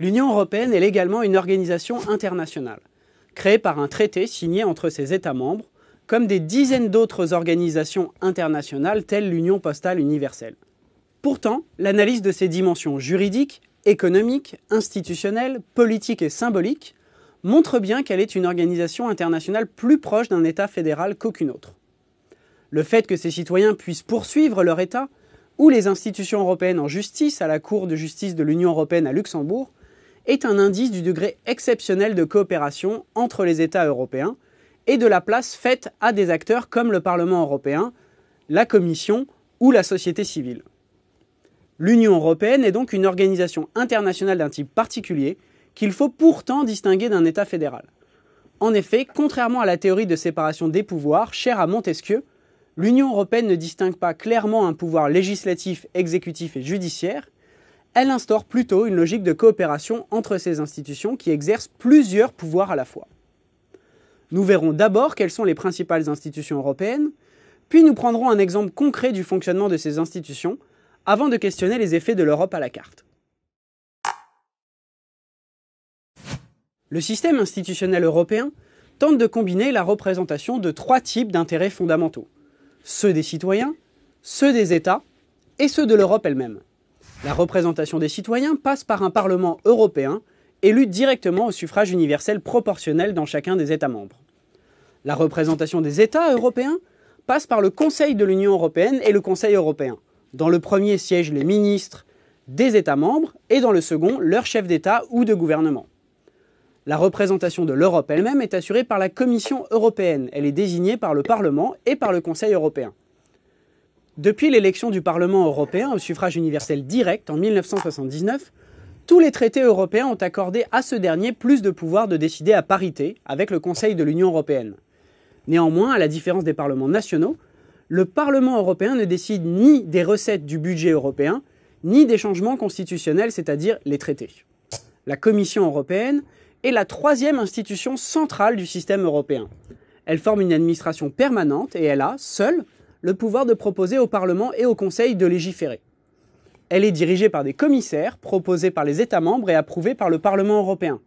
L'Union européenne est légalement une organisation internationale, créée par un traité signé entre ses États membres, comme des dizaines d'autres organisations internationales telles l'Union postale universelle. Pourtant, l'analyse de ses dimensions juridiques, économiques, institutionnelles, politiques et symboliques montre bien qu'elle est une organisation internationale plus proche d'un État fédéral qu'aucune autre. Le fait que ses citoyens puissent poursuivre leur État, ou les institutions européennes en justice à la Cour de justice de l'Union européenne à Luxembourg, est un indice du degré exceptionnel de coopération entre les États européens et de la place faite à des acteurs comme le Parlement européen, la Commission ou la société civile. L'Union européenne est donc une organisation internationale d'un type particulier qu'il faut pourtant distinguer d'un État fédéral. En effet, contrairement à la théorie de séparation des pouvoirs chère à Montesquieu, l'Union européenne ne distingue pas clairement un pouvoir législatif, exécutif et judiciaire, elle instaure plutôt une logique de coopération entre ces institutions qui exercent plusieurs pouvoirs à la fois. Nous verrons d'abord quelles sont les principales institutions européennes, puis nous prendrons un exemple concret du fonctionnement de ces institutions, avant de questionner les effets de l'Europe à la carte. Le système institutionnel européen tente de combiner la représentation de trois types d'intérêts fondamentaux, ceux des citoyens, ceux des États et ceux de l'Europe elle-même. La représentation des citoyens passe par un Parlement européen élu directement au suffrage universel proportionnel dans chacun des États membres. La représentation des États européens passe par le Conseil de l'Union européenne et le Conseil européen. Dans le premier siègent les ministres des États membres et dans le second, leur chef d'État ou de gouvernement. La représentation de l'Europe elle-même est assurée par la Commission européenne. Elle est désignée par le Parlement et par le Conseil européen. Depuis l'élection du Parlement européen au suffrage universel direct en 1979, tous les traités européens ont accordé à ce dernier plus de pouvoir de décider à parité avec le Conseil de l'Union européenne. Néanmoins, à la différence des parlements nationaux, le Parlement européen ne décide ni des recettes du budget européen, ni des changements constitutionnels, c'est-à-dire les traités. La Commission européenne est la troisième institution centrale du système européen. Elle forme une administration permanente et elle a, seule, le pouvoir de proposer au Parlement et au Conseil de légiférer. Elle est dirigée par des commissaires proposés par les États membres et approuvés par le Parlement européen.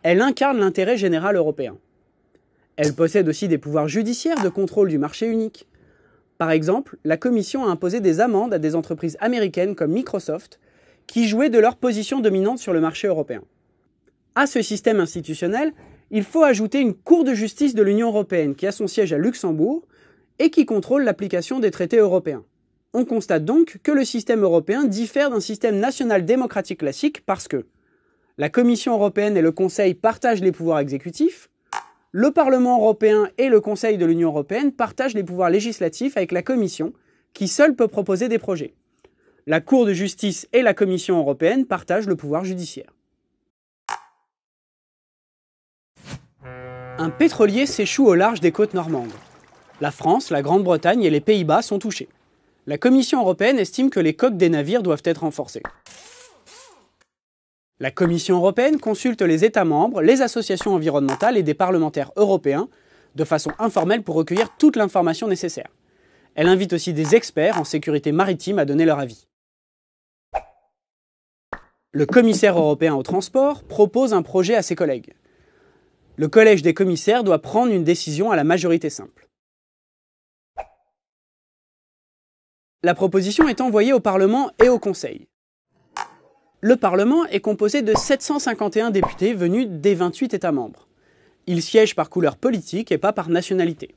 Elle incarne l'intérêt général européen. Elle possède aussi des pouvoirs judiciaires de contrôle du marché unique. Par exemple, la Commission a imposé des amendes à des entreprises américaines comme Microsoft qui jouaient de leur position dominante sur le marché européen. À ce système institutionnel, il faut ajouter une Cour de justice de l'Union européenne qui a son siège à Luxembourg et qui contrôle l'application des traités européens. On constate donc que le système européen diffère d'un système national démocratique classique parce que la Commission européenne et le Conseil partagent les pouvoirs exécutifs, le Parlement européen et le Conseil de l'Union européenne partagent les pouvoirs législatifs avec la Commission, qui seule peut proposer des projets. La Cour de justice et la Commission européenne partagent le pouvoir judiciaire. Un pétrolier s'échoue au large des côtes normandes. La France, la Grande-Bretagne et les Pays-Bas sont touchés. La Commission européenne estime que les coques des navires doivent être renforcées. La Commission européenne consulte les États membres, les associations environnementales et des parlementaires européens de façon informelle pour recueillir toute l'information nécessaire. Elle invite aussi des experts en sécurité maritime à donner leur avis. Le commissaire européen au transport propose un projet à ses collègues. Le collège des commissaires doit prendre une décision à la majorité simple. La proposition est envoyée au Parlement et au Conseil. Le Parlement est composé de 751 députés venus des 28 États membres. Ils siègent par couleur politique et pas par nationalité.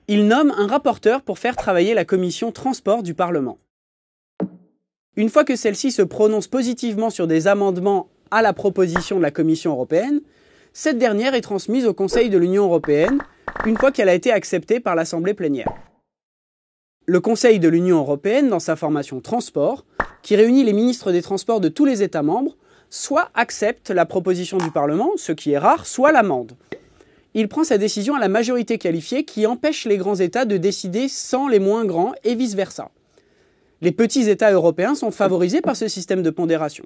Ils nomment un rapporteur pour faire travailler la commission transport du Parlement. Une fois que celle-ci se prononce positivement sur des amendements à la proposition de la Commission européenne, cette dernière est transmise au Conseil de l'Union européenne une fois qu'elle a été acceptée par l'Assemblée plénière. Le Conseil de l'Union européenne, dans sa formation transport, qui réunit les ministres des Transports de tous les États membres, soit accepte la proposition du Parlement, ce qui est rare, soit l'amende. Il prend sa décision à la majorité qualifiée qui empêche les grands États de décider sans les moins grands et vice-versa. Les petits États européens sont favorisés par ce système de pondération.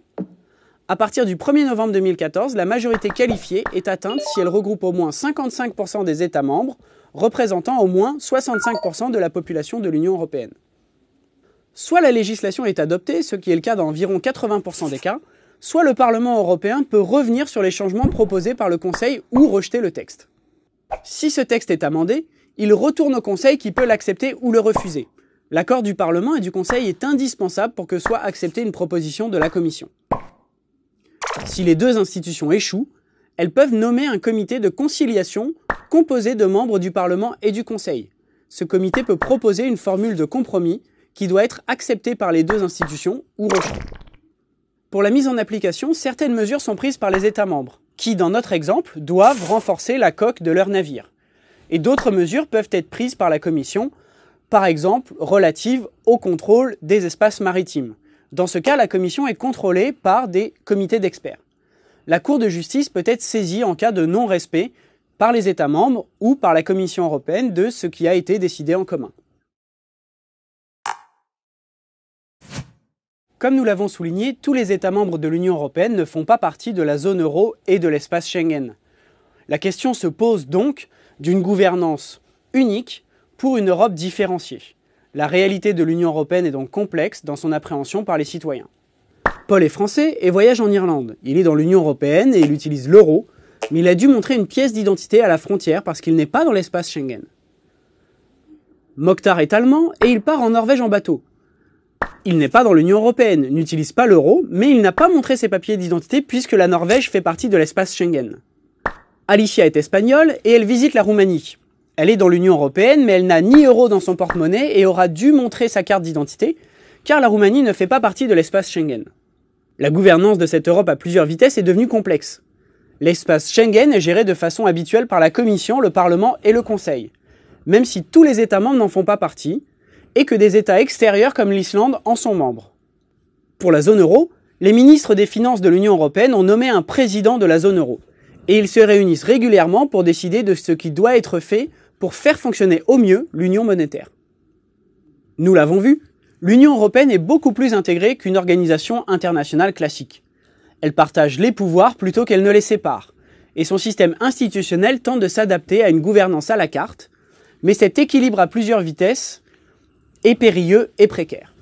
À partir du 1er novembre 2014, la majorité qualifiée est atteinte si elle regroupe au moins 55% des États membres, représentant au moins 65% de la population de l'Union européenne. Soit la législation est adoptée, ce qui est le cas dans environ 80% des cas, soit le Parlement européen peut revenir sur les changements proposés par le Conseil ou rejeter le texte. Si ce texte est amendé, il retourne au Conseil qui peut l'accepter ou le refuser. L'accord du Parlement et du Conseil est indispensable pour que soit acceptée une proposition de la Commission. Si les deux institutions échouent, elles peuvent nommer un comité de conciliation composé de membres du Parlement et du Conseil. Ce comité peut proposer une formule de compromis qui doit être acceptée par les deux institutions ou rejetée. Pour la mise en application, certaines mesures sont prises par les États membres, qui, dans notre exemple, doivent renforcer la coque de leur navire. Et d'autres mesures peuvent être prises par la Commission, par exemple relatives au contrôle des espaces maritimes. Dans ce cas, la Commission est contrôlée par des comités d'experts. La Cour de justice peut être saisie en cas de non-respect par les États membres ou par la Commission européenne de ce qui a été décidé en commun. Comme nous l'avons souligné, tous les États membres de l'Union européenne ne font pas partie de la zone euro et de l'espace Schengen. La question se pose donc d'une gouvernance unique pour une Europe différenciée. La réalité de l'Union européenne est donc complexe dans son appréhension par les citoyens. Paul est français et voyage en Irlande. Il est dans l'Union européenne et il utilise l'euro, mais il a dû montrer une pièce d'identité à la frontière parce qu'il n'est pas dans l'espace Schengen. Mokhtar est allemand et il part en Norvège en bateau. Il n'est pas dans l'Union européenne, n'utilise pas l'euro, mais il n'a pas montré ses papiers d'identité puisque la Norvège fait partie de l'espace Schengen. Alicia est espagnole et elle visite la Roumanie. Elle est dans l'Union européenne, mais elle n'a ni euro dans son porte-monnaie et aura dû montrer sa carte d'identité, car la Roumanie ne fait pas partie de l'espace Schengen. La gouvernance de cette Europe à plusieurs vitesses est devenue complexe. L'espace Schengen est géré de façon habituelle par la Commission, le Parlement et le Conseil, même si tous les États membres n'en font pas partie, et que des États extérieurs comme l'Islande en sont membres. Pour la zone euro, les ministres des Finances de l'Union européenne ont nommé un président de la zone euro, et ils se réunissent régulièrement pour décider de ce qui doit être fait pour faire fonctionner au mieux l'union monétaire. Nous l'avons vu, l'Union européenne est beaucoup plus intégrée qu'une organisation internationale classique. Elle partage les pouvoirs plutôt qu'elle ne les sépare, et son système institutionnel tente de s'adapter à une gouvernance à la carte, mais cet équilibre à plusieurs vitesses est périlleux et précaire.